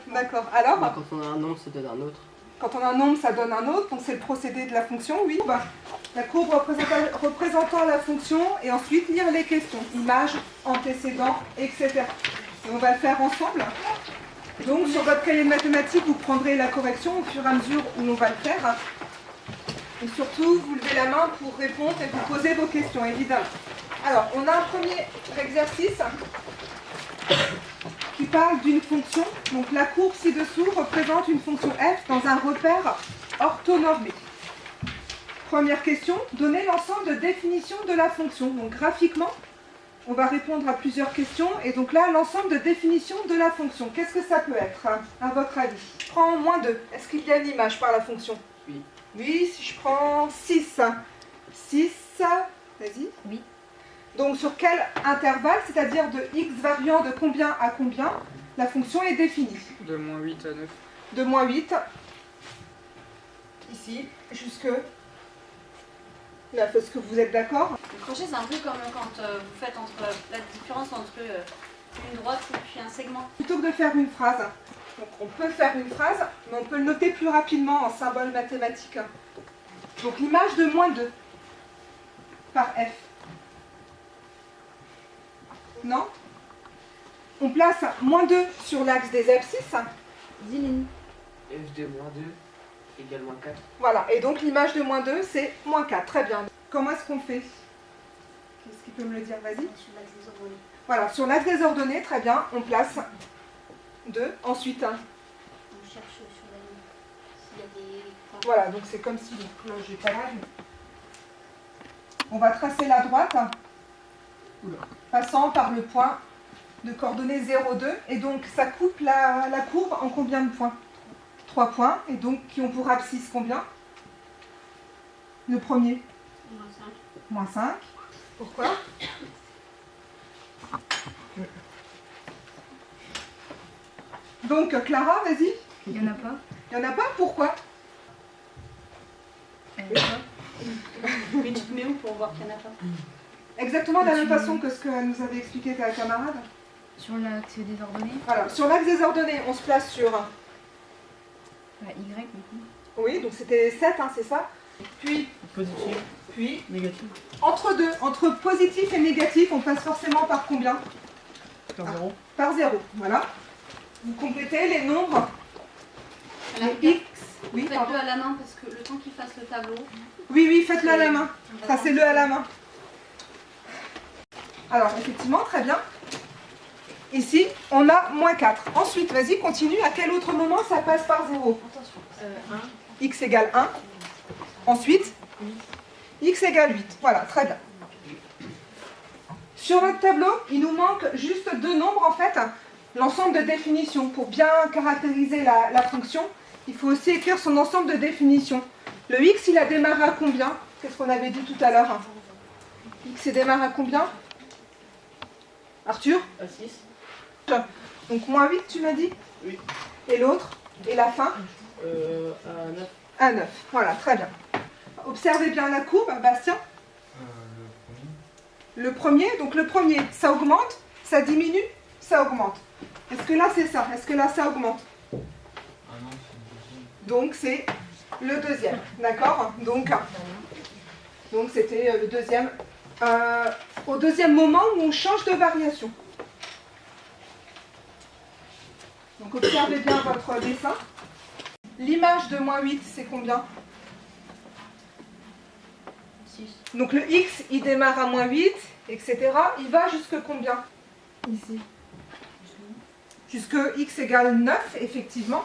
D'accord. Alors, Quand on a un nombre, ça donne un autre. quand on a un nombre, ça donne un autre. Donc c'est le procédé de la fonction, oui. La courbe représentant la fonction et ensuite lire les questions. Image, antécédent, etc. Et on va le faire ensemble. Donc sur votre cahier de mathématiques, vous prendrez la correction au fur et à mesure où on va le faire. Et surtout, vous levez la main pour répondre et vous posez vos questions, évidemment. Alors, on a un premier exercice qui parle d'une fonction. Donc la courbe ci-dessous représente une fonction f dans un repère orthonormé. Première question, donnez l'ensemble de définition de la fonction. Donc graphiquement, on va répondre à plusieurs questions. Et donc là, l'ensemble de définition de la fonction. Qu'est-ce que ça peut être, à votre avis? Je prends moins 2. Est-ce qu'il y a une image par la fonction? Oui. Oui, si je prends 6. 6, vas-y. Oui. Donc sur quel intervalle, c'est-à-dire de x variant de combien à combien, la fonction est définie? De moins 8 à 9. De moins 8, ici, jusque 9. Est-ce que vous êtes d'accord? Le crochet, c'est un peu comme quand vous faites la différence entre une droite et puis un segment. Plutôt que de faire une phrase, donc on peut faire une phrase, mais on peut le noter plus rapidement en symbole mathématique. Donc l'image de moins 2 par f. Non? On place moins 2 sur l'axe des abscisses. 10 lignes. f de moins 2 égale moins 4. Voilà, et donc l'image de moins 2, c'est moins 4. Très bien. Comment est-ce qu'on fait? Qu'est-ce qui peut me le dire? Vas-y. Sur l'axe des ordonnées. Voilà, sur l'axe des ordonnées, très bien, on place 2. Ensuite, On cherche sur la ligne s'il y a des points. voilà, donc c'est comme si, donc là, j'ai pas l'âge. On va tracer la droite, passant par le point de coordonnées 0, 2, et donc ça coupe la courbe en combien de points? 3 points, et donc qui ont pour abscisse combien? Le premier? Moins 5. Moins 5. Pourquoi? Donc Clara, vas-y. Il n'y en a pas. Il n'y en a pas? Pourquoi? Mais tu te mets où pour voir qu'il n'y en a pas? Exactement de la même façon que ce que nous avait expliqué ta camarade. Sur l'axe des ordonnées, Voilà, sur l'axe des ordonnées, on se place sur... la Y du coup. Oui, donc c'était 7, hein, c'est ça? Puis, Positif, négatif. entre deux, entre positif et négatif, on passe forcément par combien? Par 0. Par 0, voilà. Vous complétez les nombres, Alors, les x. Oui, faites-le pardon. à la main parce que le temps qu'il fasse le tableau. Oui, faites-le à la main. Tracez-le à la main. Alors, effectivement, très bien. Ici, on a moins 4. Ensuite, vas-y, continue. À quel autre moment ça passe par 0? Attention. 1. X égale 1. Ensuite, x égale 8. Voilà, très bien. Sur notre tableau, il nous manque juste 2 nombres, en fait. L'ensemble de définitions. Pour bien caractériser la fonction, il faut aussi écrire son ensemble de définitions. Le x, il a démarré à combien? Qu'est-ce qu'on avait dit tout à l'heure? X, il démarre à combien? Arthur? À 6. Donc moins 8, tu m'as dit? Oui. Et l'autre? Et la fin? À 9. À 9. Voilà, très bien. Observez bien la courbe, Bastien. Le premier, donc le premier, ça augmente, ça diminue, ça augmente. Est-ce que là c'est ça? Est-ce que là ça augmente? Donc c'est le deuxième, d'accord? Donc c'était le deuxième. Au deuxième moment où on change de variation. Donc observez bien votre dessin. L'image de moins 8, c'est combien? 6. Donc le x, il démarre à moins 8, etc. Il va jusque combien? Ici. Jusque x égale 9, effectivement.